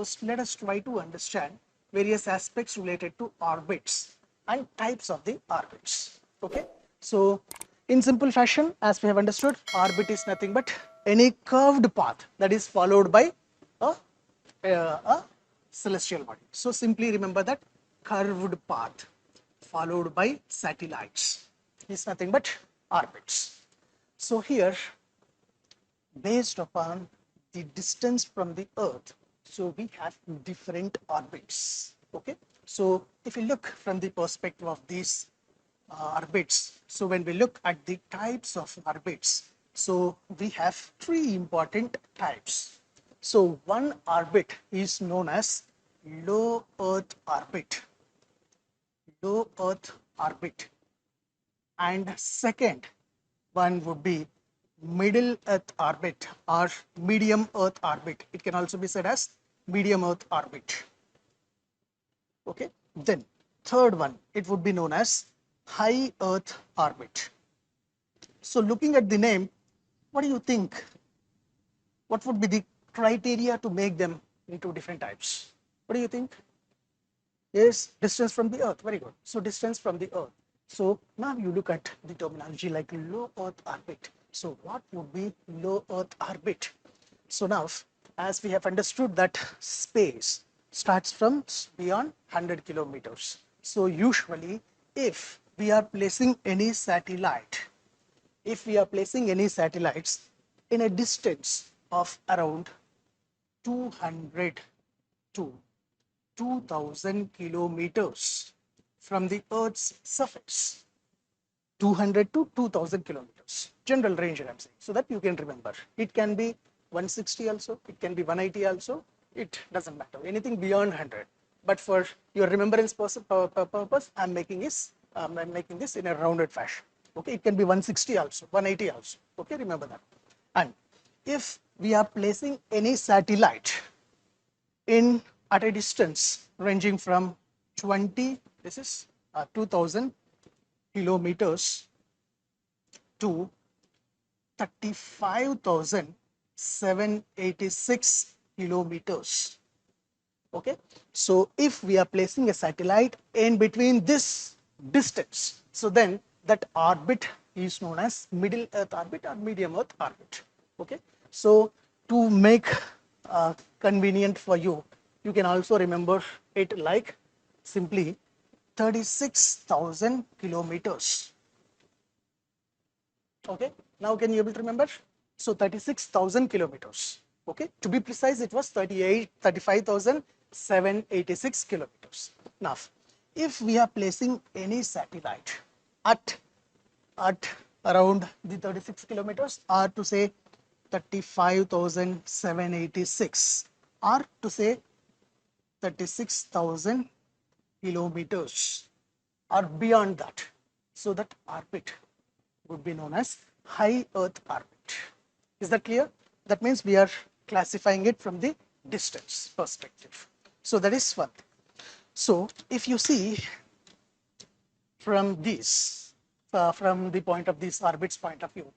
first let us try to understand various aspects related to orbits and types of the orbits. Okay, so in simple fashion, as we have understood, orbit is nothing but any curved path that is followed by a celestial body. So simply remember that curved path followed by satellites is nothing but orbits. So here, based upon the distance from the earth, so we have different orbits. Okay, so if you look from the perspective of these orbits, so when we look at the types of orbits, so we have three important types. So one orbit is known as low earth orbit, low earth orbit, and second one would be middle earth orbit or medium earth orbit. It can also be said as medium earth orbit. Okay, then third one, it would be known as high earth orbit. So looking at the name, what do you think? What would be the criteria to make them into different types? What do you think? Yes, distance from the earth. Very good. So distance from the earth. So now you look at the terminology like low earth orbit. So what would be low earth orbit? So now, as we have understood that space starts from beyond 100 kilometers. So usually if we are placing any satellite, if we are placing any satellites in a distance of around 200 to 2000 kilometers from the Earth's surface, 200 to 2000 kilometers, general range I'm saying, so that you can remember. It can be 160 also, it can be 180 also, it doesn't matter, anything beyond 100. But for your remembrance purpose, I'm making this in a rounded fashion. Okay, it can be 160 also, 180 also. Okay, remember that. And if we are placing any satellite in at a distance ranging from 2000 kilometers to 35,786 kilometers. Okay, so if we are placing a satellite in between this distance, so then that orbit is known as middle earth orbit or medium earth orbit. Okay, so to make convenient for you, you can also remember it like simply 36,000 kilometers. Okay, now can you able to remember? So 36,000 kilometers. Okay, to be precise, it was 35,786 kilometers. Now, if we are placing any satellite at around the 36 kilometers, or to say 35,786, or to say 36,000 kilometers or beyond that, so that orbit would be known as high earth orbit. Is that clear? That means we are classifying it from the distance perspective. So that is one thing. So if you see from this, from the point of these orbits point of view,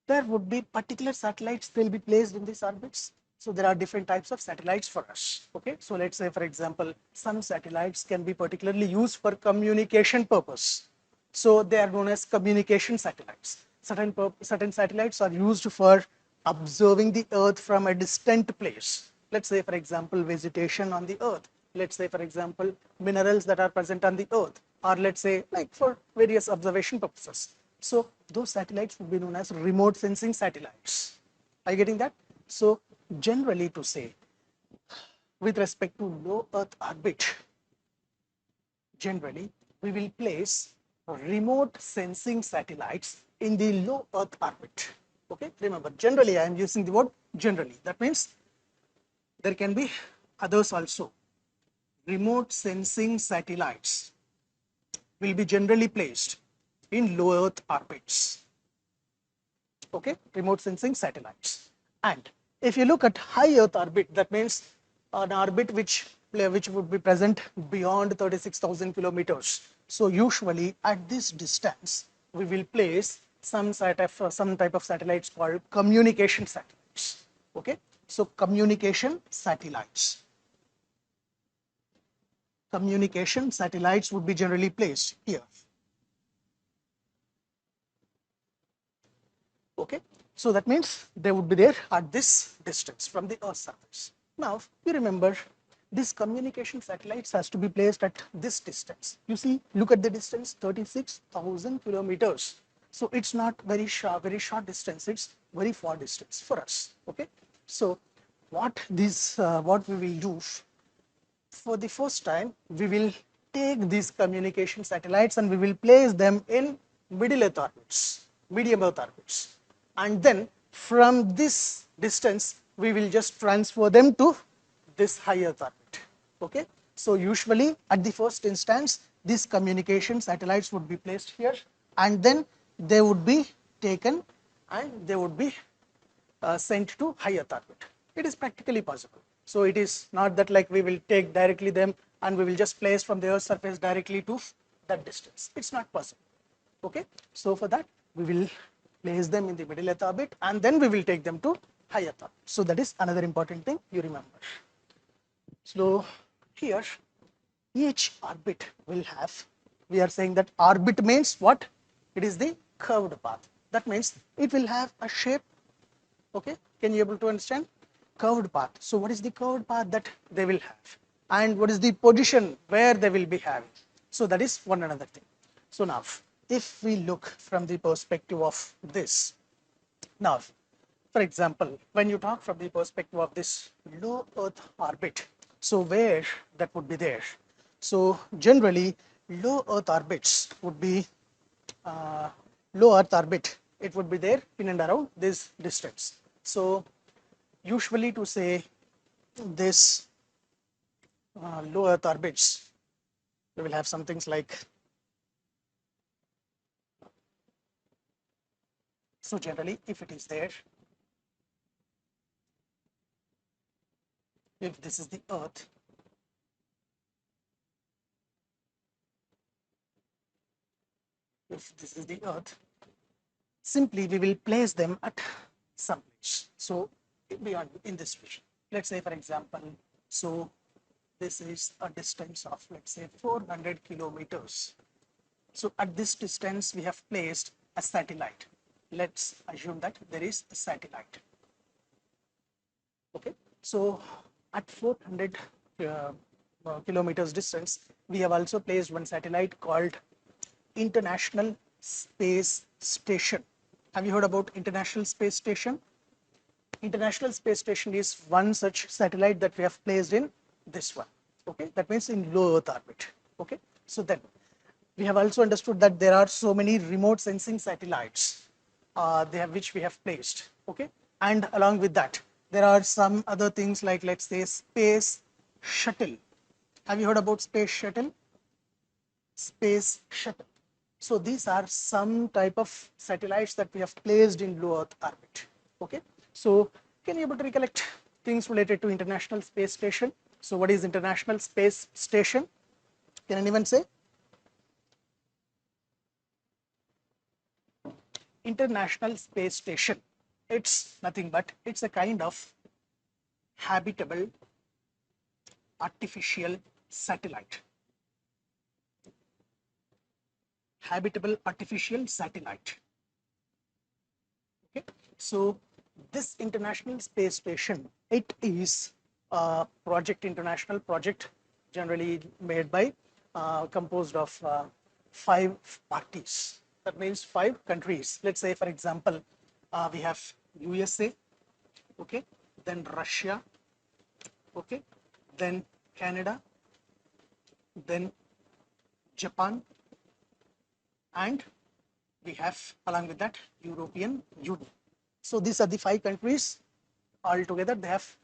there would be particular satellites will be placed in these orbits. So there are different types of satellites for us. Okay, so let's say for example, some satellites can be particularly used for communication purpose. So they are known as communication satellites. Certain satellites are used for observing the earth from a distant place. Let's say for example, vegetation on the earth. Let's say for example, minerals that are present on the earth, or let's say like for various observation purposes. So those satellites would be known as remote sensing satellites. Are you getting that? So generally to say, with respect to low earth orbit, generally we will place remote sensing satellites in the low earth orbit. Okay, remember generally I am using the word generally. That means there can be others also. Remote sensing satellites will be generally placed in low earth orbits. Okay, remote sensing satellites. And if you look at high earth orbit, that means an orbit which would be present beyond 36,000 kilometers. So usually at this distance, we will place some type of satellites called communication satellites. Okay, so communication satellites. communication satellites would be generally placed here. Okay, so that means they would be there at this distance from the Earth's surface. Now, you remember this communication satellites has to be placed at this distance. You see, look at the distance, 36,000 kilometers. So it's not very short distance. It's very far distance for us. Okay, so what we will do for the first time, we will take these communication satellites and we will place them in middle earth orbits, medium earth orbits. And then from this distance, we will just transfer them to this high earth orbit. Okay. So usually at the first instance, these communication satellites would be placed here and then they would be taken and they would be sent to high earth orbit. It is practically possible. So it is not that like we will take directly them and we will just place from the Earth's surface directly to that distance. It's not possible. Okay. So for that, we will place them in the middle earth orbit and then we will take them to high earth orbit. So that is another important thing you remember. So here, each orbit will have, we are saying that orbit means what? It is the curved path. That means it will have a shape. Okay, can you able to understand? Curved path. So what is the curved path that they will have? And what is the position where they will be having? So that is one another thing. So now, if we look from the perspective of this, now, for example, when you talk from the perspective of this low Earth orbit, so where that would be there? So generally, low Earth orbits would be low Earth orbit. It would be there in and around this distance. So usually to say this low Earth orbits, we will have some things like, so generally if it is there, if this is the Earth, if this is the Earth, simply we will place them at some place. So beyond in this region, let's say for example, so this is a distance of let's say 400 kilometers. So at this distance we have placed a satellite. Let's assume that there is a satellite. Okay, so at 400 kilometers distance, we have also placed one satellite called International Space Station. Have you heard about International Space Station? International Space Station is one such satellite that we have placed in this one. Okay, that means in low Earth orbit. Okay, so then we have also understood that there are so many remote sensing satellites which we have placed. Okay, and along with that, there are some other things like let's say space shuttle. Have you heard about space shuttle? Space shuttle. So these are some type of satellites that we have placed in low Earth orbit. Okay. So can you able to recollect things related to International Space Station? So what is International Space Station? Can anyone say? International Space Station. It's nothing but it's a kind of habitable artificial satellite. Habitable artificial satellite. Okay. So this International Space Station, it is a international project generally made by composed of 5 parties. That means 5 countries. Let's say for example, we have USA, okay, then Russia, okay, then Canada, then Japan, and we have along with that European Union. So these are the 5 countries altogether. They have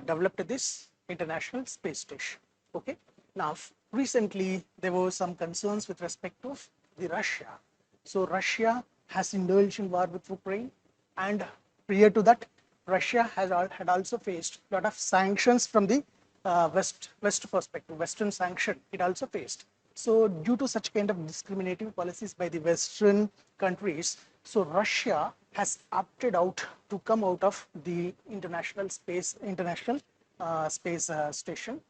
developed this International Space Station. Okay. Now recently there were some concerns with respect to the Russia. So Russia has indulged in war with Ukraine, and prior to that, Russia had also faced a lot of sanctions from the West perspective, Western sanction. It also faced. So due to such kind of discriminative policies by the Western countries, so Russia has opted out to come out of the International Space Station.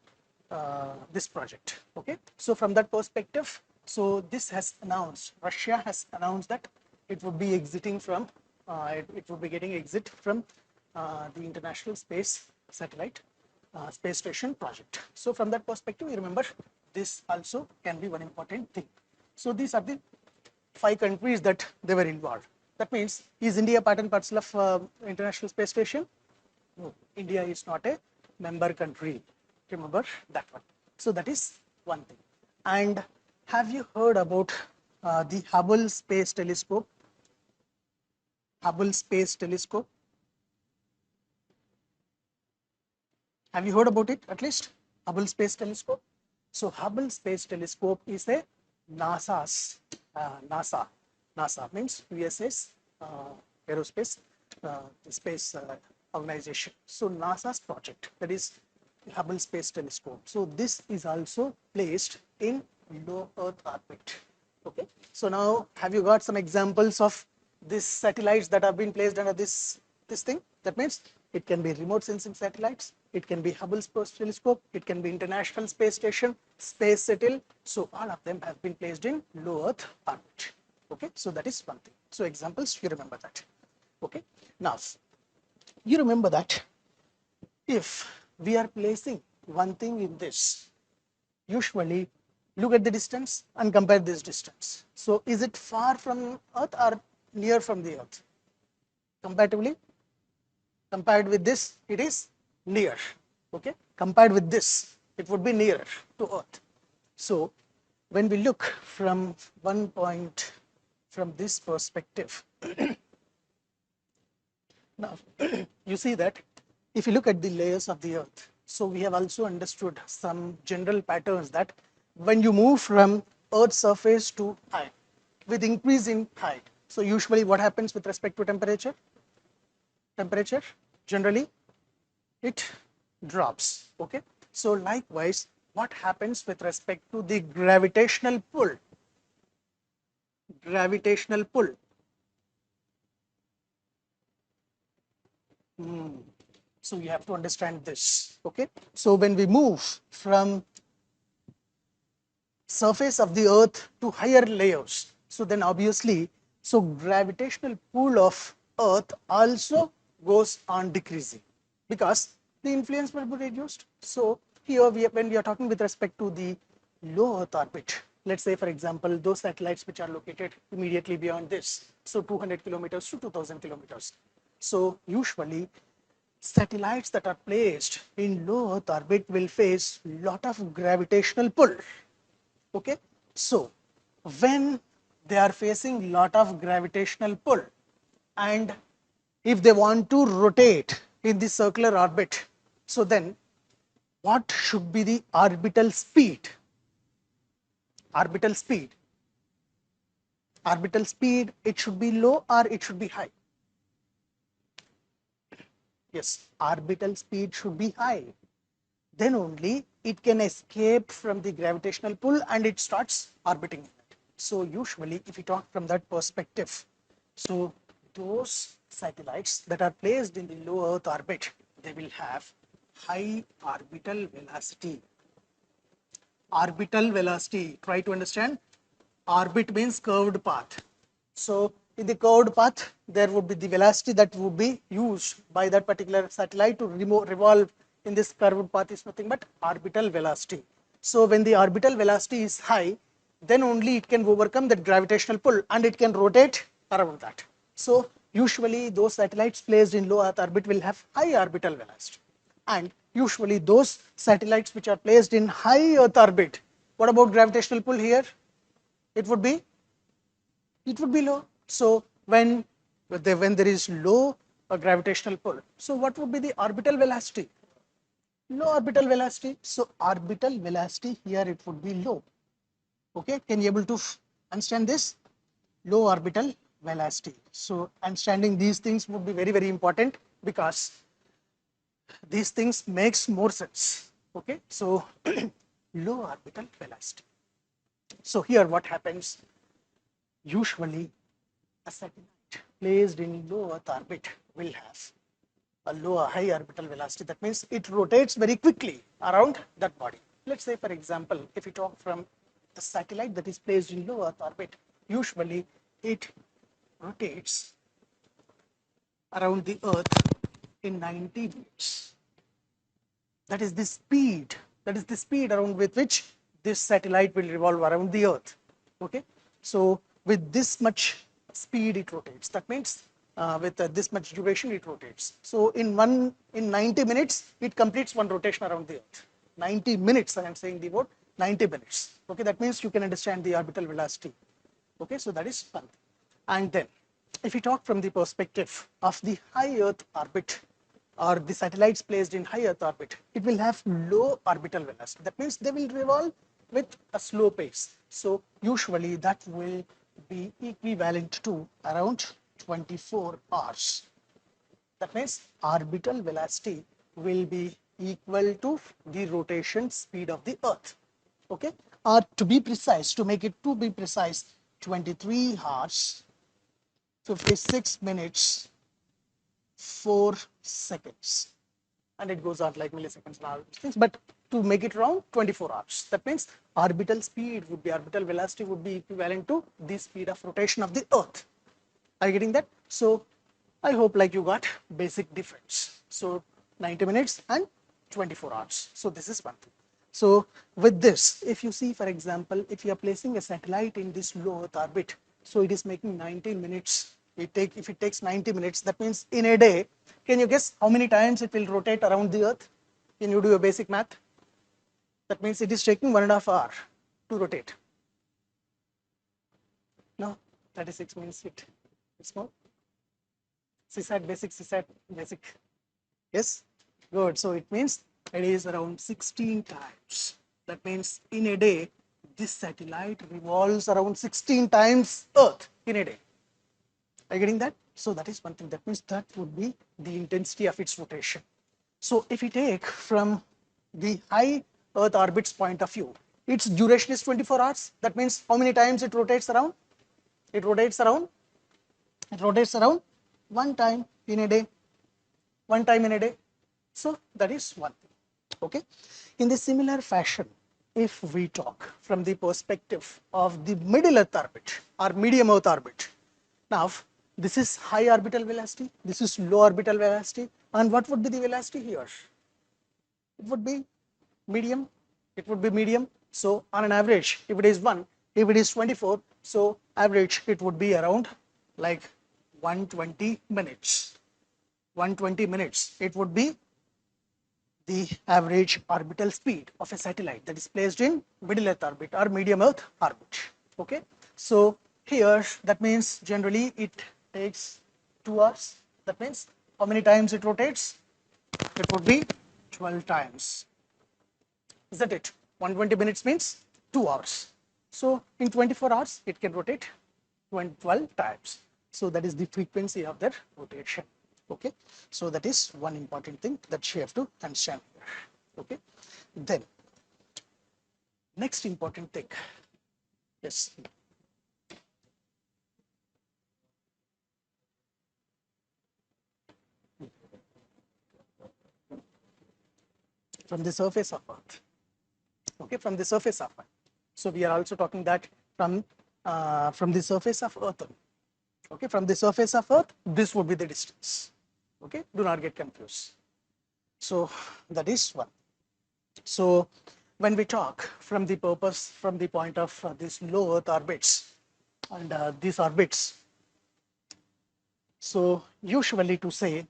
this project. Okay, so from that perspective, so this has announced, Russia has announced that it would be exiting from, it would be getting exit from the International Space Satellite Space Station project. So from that perspective, you remember this also can be one important thing. So these are the 5 countries that they were involved. That means, is India part and parcel of International Space Station? No, India is not a member country. Remember that one. So that is one thing. And have you heard about the Hubble Space Telescope? Hubble Space Telescope. Have you heard about it at least? Hubble Space Telescope. So Hubble Space Telescope is a NASA means USS aerospace space organization. So NASA's project, that is Hubble Space Telescope. So this is also placed in low Earth orbit. Okay. So now have you got some examples of these satellites that have been placed under this thing? That means it can be remote sensing satellites, it can be Hubble Space Telescope, it can be International Space Station, Space Shuttle. So all of them have been placed in low Earth orbit. Okay, so that is one thing. So examples, you remember that. Okay, now you remember that if we are placing one thing in this, usually look at the distance and compare this distance. So is it far from Earth or near from the Earth? Comparatively, compared with this, it is near. Okay, compared with this, it would be nearer to Earth. So when we look from one point, from this perspective, now you see that if you look at the layers of the Earth, so we have also understood some general patterns that when you move from Earth's surface to height, with increase in height, so usually what happens with respect to temperature? Temperature generally it drops. Okay, so likewise, what happens with respect to the gravitational pull? Gravitational pull. So you have to understand this. Okay, so when we move from surface of the Earth to higher layers, so then obviously, so gravitational pull of Earth also goes on decreasing because the influence will be reduced. So here when we are talking with respect to the low Earth orbit, let's say for example those satellites which are located immediately beyond this, so 200 kilometers to 2000 kilometers. So usually satellites that are placed in low Earth orbit will face lot of gravitational pull. Okay, so when they are facing lot of gravitational pull, and if they want to rotate in the circular orbit, so then what should be the orbital speed? Orbital speed. Orbital speed, it should be low or it should be high? Yes, orbital speed should be high. Then only it can escape from the gravitational pull and it starts orbiting in it. So usually if you talk from that perspective, so those satellites that are placed in the low Earth orbit, they will have high orbital velocity. Orbital velocity, try to understand. Orbit means curved path. So in the curved path, there would be the velocity that would be used by that particular satellite to revolve in this curved path is nothing but orbital velocity. So when the orbital velocity is high, then only it can overcome that gravitational pull and it can rotate around that. So usually those satellites placed in low Earth orbit will have high orbital velocity. And usually those satellites which are placed in high Earth orbit, what about gravitational pull here? It would be low. So when there is low gravitational pull, so what would be the orbital velocity? Low orbital velocity. So orbital velocity here it would be low. Okay, can you able to understand this? Low orbital velocity. So understanding these things would be very, very important because these things makes more sense. Okay, so low orbital velocity. So here what happens? Usually a satellite placed in low Earth orbit will have a high orbital velocity. That means it rotates very quickly around that body. let's say for example, if we talk from the satellite that is placed in low Earth orbit, usually it rotates around the Earth in 90 minutes. That is the speed. That is the speed around with which this satellite will revolve around the Earth. Okay. So with this much speed it rotates. That means with this much duration it rotates. So in 90 minutes it completes one rotation around the Earth. 90 minutes. I am saying the word 90 minutes. Okay. That means you can understand the orbital velocity. Okay. So that is one thing. And then if we talk from the perspective of the high Earth orbit, or the satellites placed in high Earth orbit, it will have low orbital velocity. That means they will revolve with a slow pace. So usually that will be equivalent to around 24 hours. That means orbital velocity will be equal to the rotation speed of the Earth. Okay? Or to be precise, to make it 23 hours, 56 minutes, 4 seconds, and it goes on like milliseconds and all these things, but to make it round, 24 hours. That means orbital velocity would be equivalent to the speed of rotation of the Earth. Are you getting that? So I hope like you got basic difference. So 90 minutes and 24 hours. So this is one thing. So with this, if you see, for example, if you are placing a satellite in this low Earth orbit, so it is making 90 minutes. If it takes 90 minutes, that means in a day, can you guess how many times it will rotate around the Earth? Can you do a basic math? That means it is taking 1.5 hours to rotate. No, 36 means it's more. CSAT basic. Yes, good. So it means it is around 16 times. That means in a day, this satellite revolves around 16 times Earth in a day. Are you getting that? So that is one thing. That means that would be the intensity of its rotation. So if we take from the high Earth orbit's point of view, its duration is 24 hours. That means how many times it rotates around? It rotates around one time in a day. One time in a day. So that is one thing. Okay. In the similar fashion, if we talk from the perspective of the middle Earth orbit or medium Earth orbit, now this is high orbital velocity, this is low orbital velocity, and what would be the velocity here? It would be medium. It would be medium. So on an average, if it is 1, if it is 24, so average it would be around like 120 minutes. 120 minutes. It would be the average orbital speed of a satellite that is placed in middle Earth orbit or medium Earth orbit. Okay. So here that means generally it takes 2 hours. That means how many times it rotates? It would be 12 times. Isn't it? 120 minutes means 2 hours. So in 24 hours, it can rotate 12 times. So that is the frequency of their rotation. Okay. So that is one important thing that you have to understand here. Okay. Then next important thing. Yes. From the surface of Earth. Okay, from the surface of Earth. So we are also talking that from the surface of Earth. Okay, from the surface of Earth, this would be the distance. Okay, do not get confused. So that is one. So when we talk from the point of these low Earth orbits and these orbits, so usually to say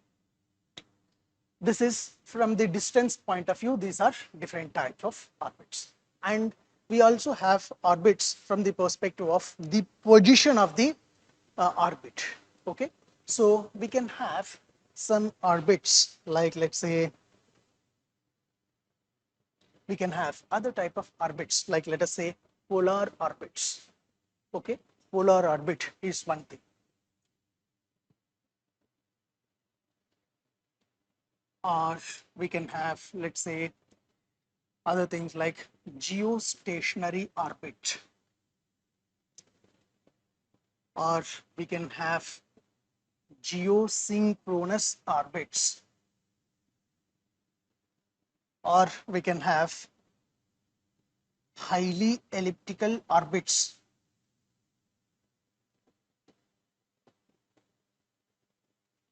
this is from the distance point of view, these are different types of orbits. And we also have orbits from the perspective of the position of the orbit. Okay, so we can have some orbits like, let's say, we can have other type of orbits like, let us say, polar orbits. Okay, polar orbit is one thing. Or we can have, let's say, other things like geostationary orbit, or we can have geosynchronous orbits, or we can have highly elliptical orbits.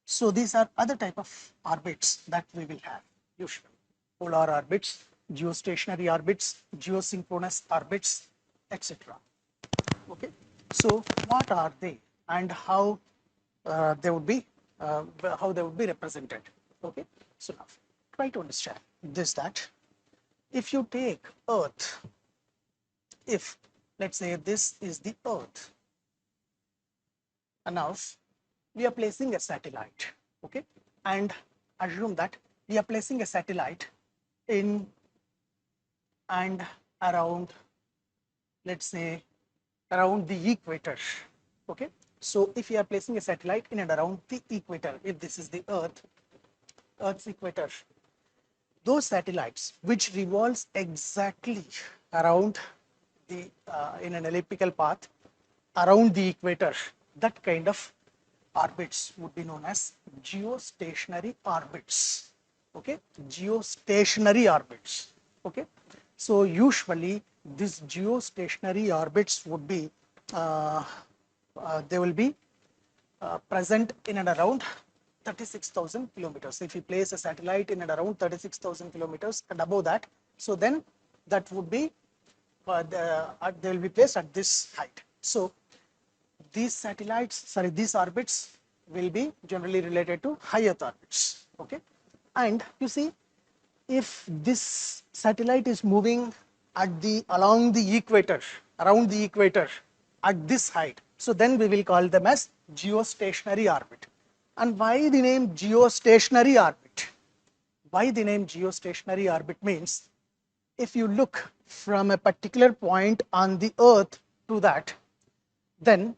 So these are other type of orbits that we will have usually. Polar orbits, geostationary orbits, geosynchronous orbits, etc. Okay. So what are they and they would be how they would be represented? Okay. So now try to understand this, that if you take Earth, if let's say this is the Earth, and now we are placing a satellite, okay, and assume that we are placing a satellite in and around, let's say, around the equator, okay. So if you are placing a satellite in and around the equator, if this is the Earth's equator, those satellites which revolves exactly around the in an elliptical path around the equator, that kind of orbits would be known as geostationary orbits. Okay, geostationary orbits. Okay, so usually these geostationary orbits would be they will be present in and around 36,000 kilometers. If you place a satellite in and around 36,000 kilometers and above that, so then that would be they will be placed at this height. So these satellites, sorry, these orbits will be generally related to high Earth orbits. Okay, and you see, if this satellite is moving at the along the equator, around the equator at this height, so then we will call them as geostationary orbit. And why the name geostationary orbit? Why the name geostationary orbit means, if you look from a particular point on the Earth to that, then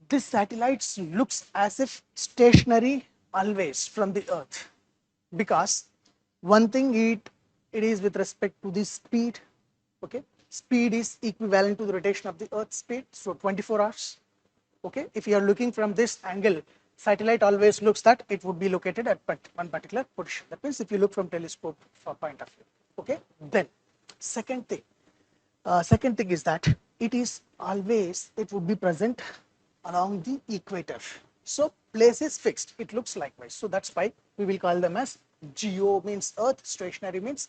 this satellite looks as if stationary always from the Earth, because one thing, it is with respect to the speed. Okay, speed is equivalent to the rotation of the Earth speed, so 24 hours. Okay, if you are looking from this angle, satellite always looks that it would be located at one particular position. That means if you look from telescope point of view. Okay, then second thing is that it is always, it would be present along the equator. So place is fixed, it looks likewise. So that's why we will call them as geo means Earth, stationary means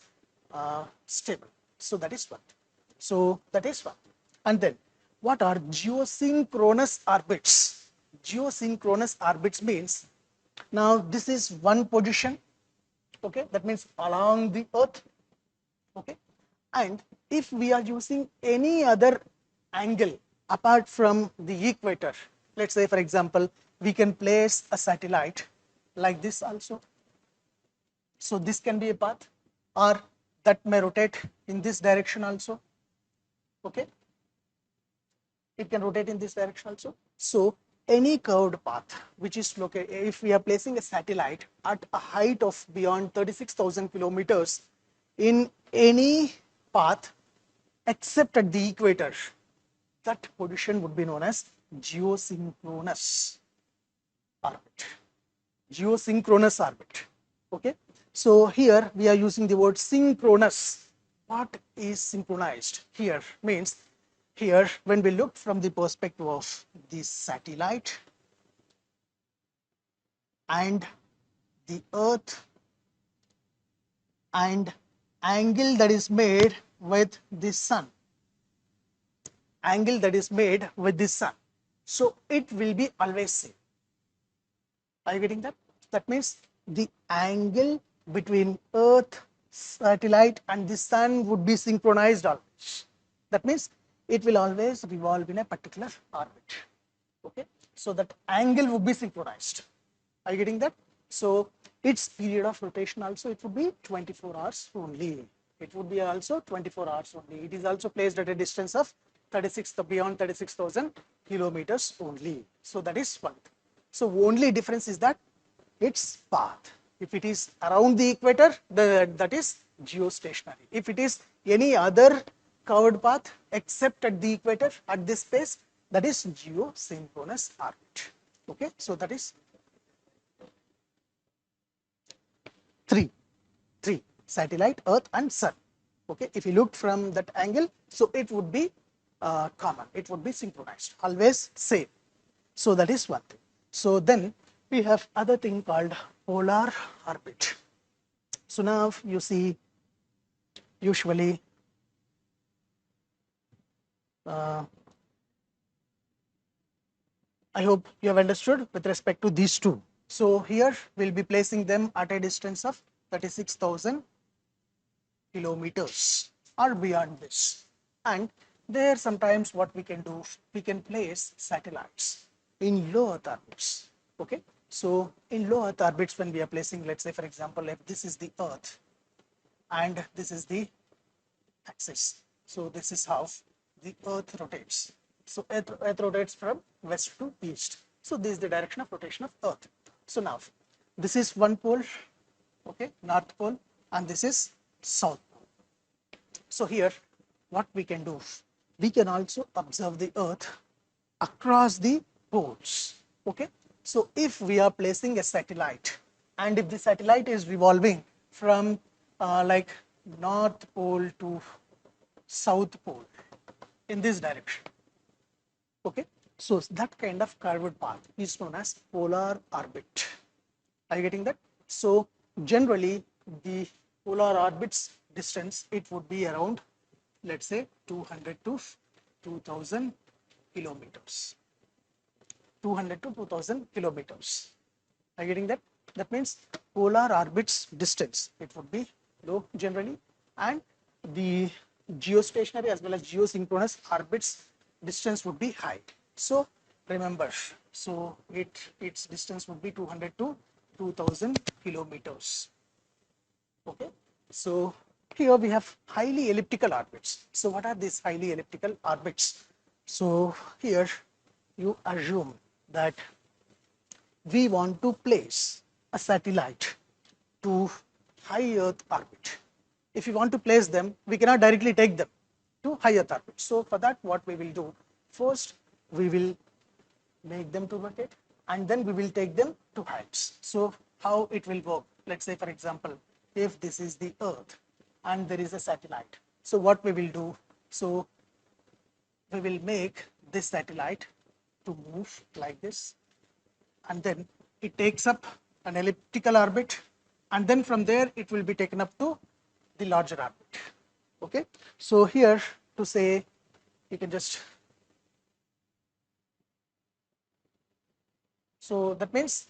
stable. So that is one. So that is one. And then what are geosynchronous orbits? Geosynchronous orbits means, now this is one position, okay, that means along the Earth. Okay, and if we are using any other angle apart from the equator, let's say for example we can place a satellite like this also, so this can be a path, or that may rotate in this direction also. Okay, it can rotate in this direction also. So any curved path which is located, if we are placing a satellite at a height of beyond 36,000 kilometers in any path except at the equator, that position would be known as geosynchronous orbit. Geosynchronous orbit. Okay, so here we are using the word synchronous. What is synchronized here means, here when we look from the perspective of the satellite and the Earth and angle that is made with the sun, angle that is made with the sun, so it will be always same. Are you getting that? That means the angle between Earth, satellite and the sun would be synchronized always. That means it will always revolve in a particular orbit. Okay, so that angle would be synchronized. Are you getting that? So its period of rotation also, it would be 24 hours only. It would be also 24 hours only. It is also placed at a distance of 36, beyond 36,000 kilometers only. So that is one thing. So only difference is that its path. If it is around the equator, that is geostationary. If it is any other curved path except at the equator at this space, that is geosynchronous orbit. Okay, so that is three satellite, Earth and sun. Okay, if you look from that angle, so it would be common, it would be synchronized, always same. So that is one thing. So then we have other thing called polar orbit. So now you see, usually I hope you have understood with respect to these two. So here we'll be placing them at a distance of 36,000 kilometers or beyond this. And there sometimes what we can do, we can place satellites in low Earth orbits. Okay, so in low Earth orbits, when we are placing, let's say for example, if this is the Earth and this is the axis, so this is how the Earth rotates. So Earth rotates from west to east. So this is the direction of rotation of Earth. So now this is one pole, okay, North Pole, and this is South Pole. So here what we can do, we can also observe the Earth across the poles. Okay, so if we are placing a satellite and if the satellite is revolving from like North Pole to South Pole in this direction, okay, so that kind of curved path is known as polar orbit. Are you getting that? So generally the polar orbit's distance, it would be around, let's say 200 to 2000 kilometers. 200 to 2000 kilometers. Are you getting that? That means polar orbit's distance, it would be low generally, and the geostationary as well as geosynchronous orbits distance would be high. So remember, so its distance would be 200 to 2000 kilometers. Okay, so here we have highly elliptical orbits. So what are these highly elliptical orbits? So here you assume that we want to place a satellite to high Earth orbit. If you want to place them, we cannot directly take them to high Earth orbit. So for that, what we will do, first we will make them to rotate and then we will take them to heights. So how it will work? Let's say for example, if this is the Earth and there is a satellite. So what we will do, so we will make this satellite to move like this, and then it takes up an elliptical orbit, and then from there it will be taken up to the larger orbit. Okay, so here to say, you can just, so that means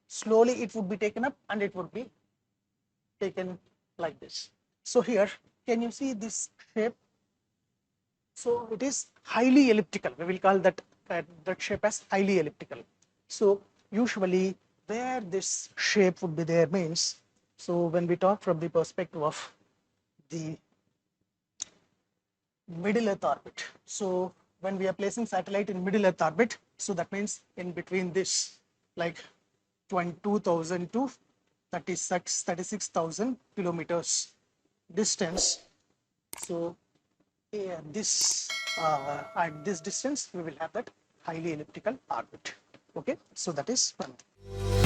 slowly it would be taken up and it would be taken like this. So here, can you see this shape? So it is highly elliptical. We will call that that shape as highly elliptical. So usually where this shape would be there means, so when we talk from the perspective of the middle Earth orbit, so when we are placing satellite in middle Earth orbit, so that means in between this, like 22,000 to 36,000 kilometers distance. So this at this distance we will have that highly elliptical orbit. Okay, so that is one thing.